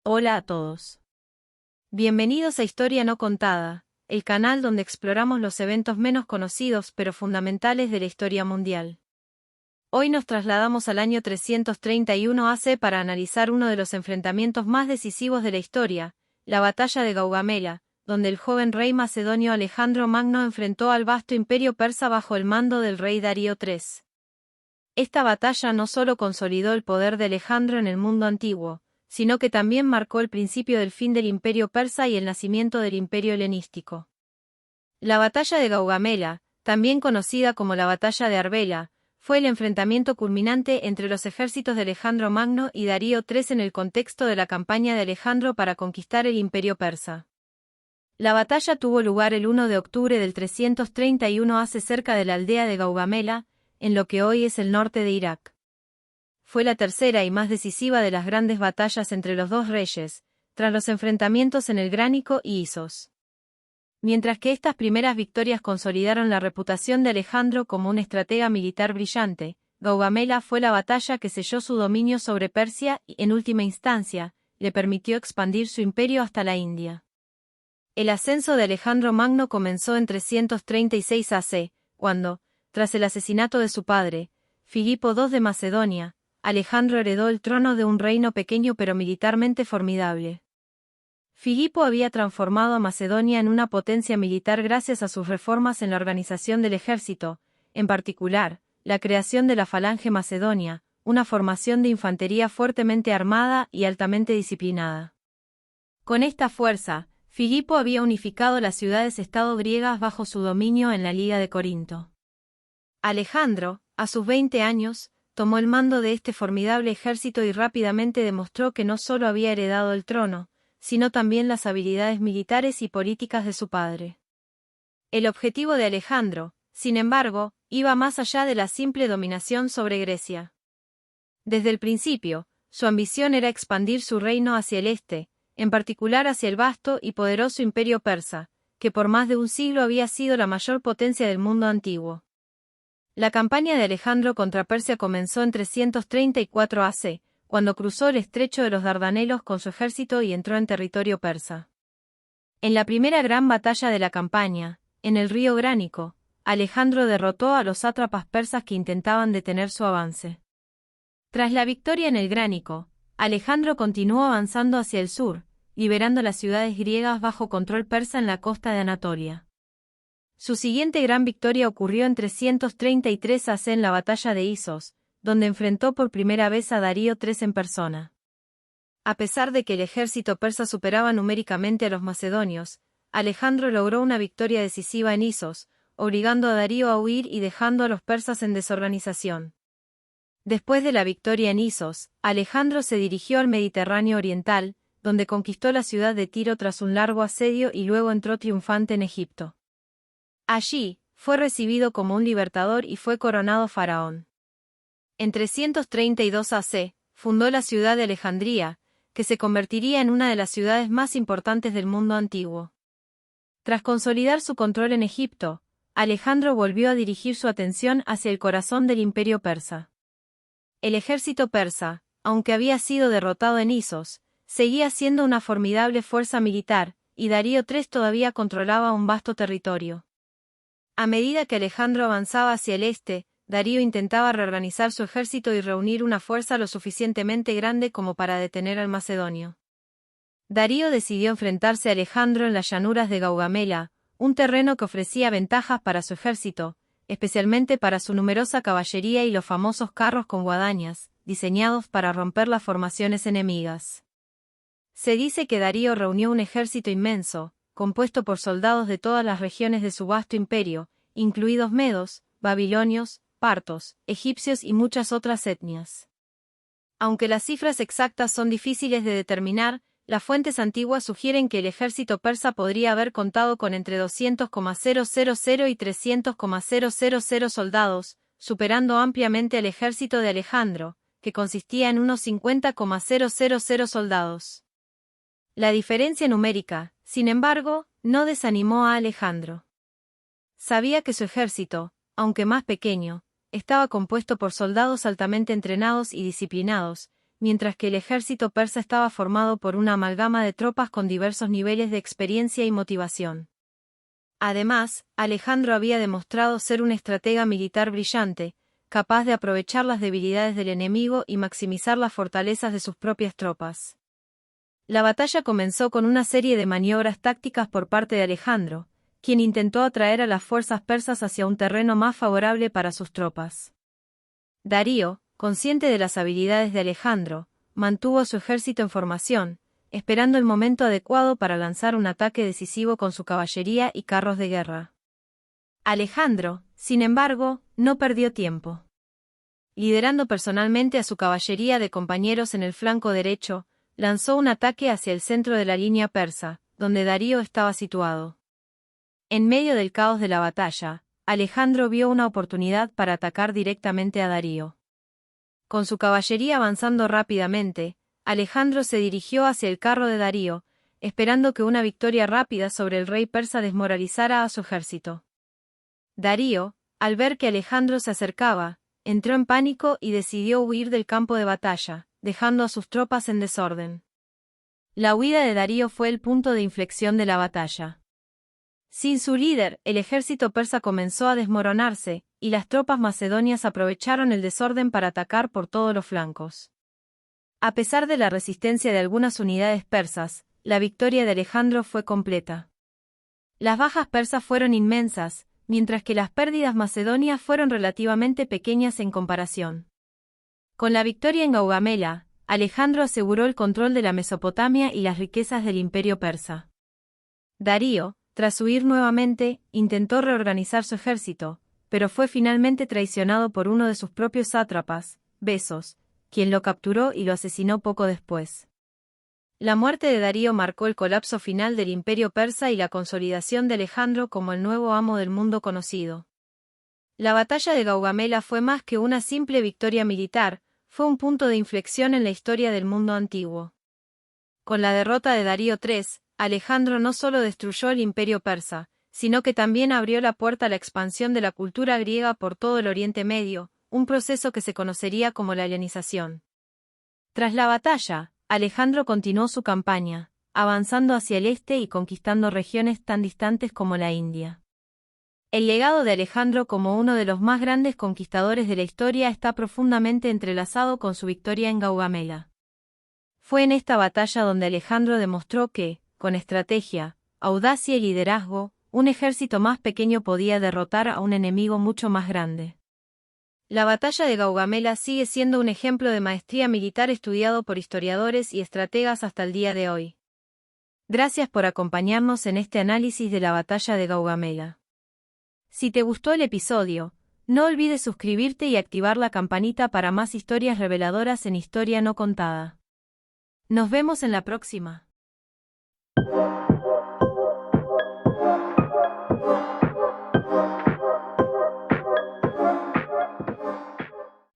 Hola a todos. Bienvenidos a Historia no contada, el canal donde exploramos los eventos menos conocidos pero fundamentales de la historia mundial. Hoy nos trasladamos al año 331 AC para analizar uno de los enfrentamientos más decisivos de la historia, la batalla de Gaugamela, donde el joven rey macedonio Alejandro Magno enfrentó al vasto imperio persa bajo el mando del rey Darío III. Esta batalla no solo consolidó el poder de Alejandro en el mundo antiguo, sino que también marcó el principio del fin del imperio persa y el nacimiento del imperio helenístico. La batalla de Gaugamela, también conocida como la batalla de Arbela, fue el enfrentamiento culminante entre los ejércitos de Alejandro Magno y Darío III en el contexto de la campaña de Alejandro para conquistar el imperio persa. La batalla tuvo lugar el 1 de octubre del 331 AC cerca de la aldea de Gaugamela, en lo que hoy es el norte de Irak. Fue la tercera y más decisiva de las grandes batallas entre los dos reyes, tras los enfrentamientos en el Gránico y Isos. Mientras que estas primeras victorias consolidaron la reputación de Alejandro como un estratega militar brillante, Gaugamela fue la batalla que selló su dominio sobre Persia y, en última instancia, le permitió expandir su imperio hasta la India. El ascenso de Alejandro Magno comenzó en 336 AC, cuando, tras el asesinato de su padre, Filipo II de Macedonia, Alejandro heredó el trono de un reino pequeño pero militarmente formidable. Filipo había transformado a Macedonia en una potencia militar gracias a sus reformas en la organización del ejército, en particular, la creación de la Falange Macedonia, una formación de infantería fuertemente armada y altamente disciplinada. Con esta fuerza, Filipo había unificado las ciudades-estado griegas bajo su dominio en la Liga de Corinto. Alejandro, a sus 20 años, tomó el mando de este formidable ejército y rápidamente demostró que no solo había heredado el trono, sino también las habilidades militares y políticas de su padre. El objetivo de Alejandro, sin embargo, iba más allá de la simple dominación sobre Grecia. Desde el principio, su ambición era expandir su reino hacia el este, en particular hacia el vasto y poderoso imperio persa, que por más de un siglo había sido la mayor potencia del mundo antiguo. La campaña de Alejandro contra Persia comenzó en 334 AC, cuando cruzó el estrecho de los Dardanelos con su ejército y entró en territorio persa. En la primera gran batalla de la campaña, en el río Gránico, Alejandro derrotó a los sátrapas persas que intentaban detener su avance. Tras la victoria en el Gránico, Alejandro continuó avanzando hacia el sur, liberando las ciudades griegas bajo control persa en la costa de Anatolia. Su siguiente gran victoria ocurrió en 333 AC en la batalla de Isos, donde enfrentó por primera vez a Darío III en persona. A pesar de que el ejército persa superaba numéricamente a los macedonios, Alejandro logró una victoria decisiva en Isos, obligando a Darío a huir y dejando a los persas en desorganización. Después de la victoria en Isos, Alejandro se dirigió al Mediterráneo oriental, donde conquistó la ciudad de Tiro tras un largo asedio y luego entró triunfante en Egipto. Allí, fue recibido como un libertador y fue coronado faraón. En 332 AC, fundó la ciudad de Alejandría, que se convertiría en una de las ciudades más importantes del mundo antiguo. Tras consolidar su control en Egipto, Alejandro volvió a dirigir su atención hacia el corazón del imperio persa. El ejército persa, aunque había sido derrotado en Isos, seguía siendo una formidable fuerza militar, y Darío III todavía controlaba un vasto territorio. A medida que Alejandro avanzaba hacia el este, Darío intentaba reorganizar su ejército y reunir una fuerza lo suficientemente grande como para detener al macedonio. Darío decidió enfrentarse a Alejandro en las llanuras de Gaugamela, un terreno que ofrecía ventajas para su ejército, especialmente para su numerosa caballería y los famosos carros con guadañas, diseñados para romper las formaciones enemigas. Se dice que Darío reunió un ejército inmenso, compuesto por soldados de todas las regiones de su vasto imperio, incluidos medos, babilonios, partos, egipcios y muchas otras etnias. Aunque las cifras exactas son difíciles de determinar, las fuentes antiguas sugieren que el ejército persa podría haber contado con entre 200,000 y 300,000 soldados, superando ampliamente al ejército de Alejandro, que consistía en unos 50,000 soldados. La diferencia numérica, sin embargo, no desanimó a Alejandro. Sabía que su ejército, aunque más pequeño, estaba compuesto por soldados altamente entrenados y disciplinados, mientras que el ejército persa estaba formado por una amalgama de tropas con diversos niveles de experiencia y motivación. Además, Alejandro había demostrado ser un estratega militar brillante, capaz de aprovechar las debilidades del enemigo y maximizar las fortalezas de sus propias tropas. La batalla comenzó con una serie de maniobras tácticas por parte de Alejandro, quien intentó atraer a las fuerzas persas hacia un terreno más favorable para sus tropas. Darío, consciente de las habilidades de Alejandro, mantuvo a su ejército en formación, esperando el momento adecuado para lanzar un ataque decisivo con su caballería y carros de guerra. Alejandro, sin embargo, no perdió tiempo. Liderando personalmente a su caballería de compañeros en el flanco derecho, lanzó un ataque hacia el centro de la línea persa, donde Darío estaba situado. En medio del caos de la batalla, Alejandro vio una oportunidad para atacar directamente a Darío. Con su caballería avanzando rápidamente, Alejandro se dirigió hacia el carro de Darío, esperando que una victoria rápida sobre el rey persa desmoralizara a su ejército. Darío, al ver que Alejandro se acercaba, entró en pánico y decidió huir del campo de batalla, dejando a sus tropas en desorden. La huida de Darío fue el punto de inflexión de la batalla. Sin su líder, el ejército persa comenzó a desmoronarse, y las tropas macedonias aprovecharon el desorden para atacar por todos los flancos. A pesar de la resistencia de algunas unidades persas, la victoria de Alejandro fue completa. Las bajas persas fueron inmensas, mientras que las pérdidas macedonias fueron relativamente pequeñas en comparación. Con la victoria en Gaugamela, Alejandro aseguró el control de la Mesopotamia y las riquezas del imperio persa. Darío, tras huir nuevamente, intentó reorganizar su ejército, pero fue finalmente traicionado por uno de sus propios sátrapas, Besos, quien lo capturó y lo asesinó poco después. La muerte de Darío marcó el colapso final del imperio persa y la consolidación de Alejandro como el nuevo amo del mundo conocido. La batalla de Gaugamela fue más que una simple victoria militar, fue un punto de inflexión en la historia del mundo antiguo. Con la derrota de Darío III, Alejandro no solo destruyó el imperio persa, sino que también abrió la puerta a la expansión de la cultura griega por todo el Oriente Medio, un proceso que se conocería como la hellenización. Tras la batalla, Alejandro continuó su campaña, avanzando hacia el este y conquistando regiones tan distantes como la India. El legado de Alejandro como uno de los más grandes conquistadores de la historia está profundamente entrelazado con su victoria en Gaugamela. Fue en esta batalla donde Alejandro demostró que, con estrategia, audacia y liderazgo, un ejército más pequeño podía derrotar a un enemigo mucho más grande. La batalla de Gaugamela sigue siendo un ejemplo de maestría militar estudiado por historiadores y estrategas hasta el día de hoy. Gracias por acompañarnos en este análisis de la batalla de Gaugamela. Si te gustó el episodio, no olvides suscribirte y activar la campanita para más historias reveladoras en Historia No Contada. Nos vemos en la próxima.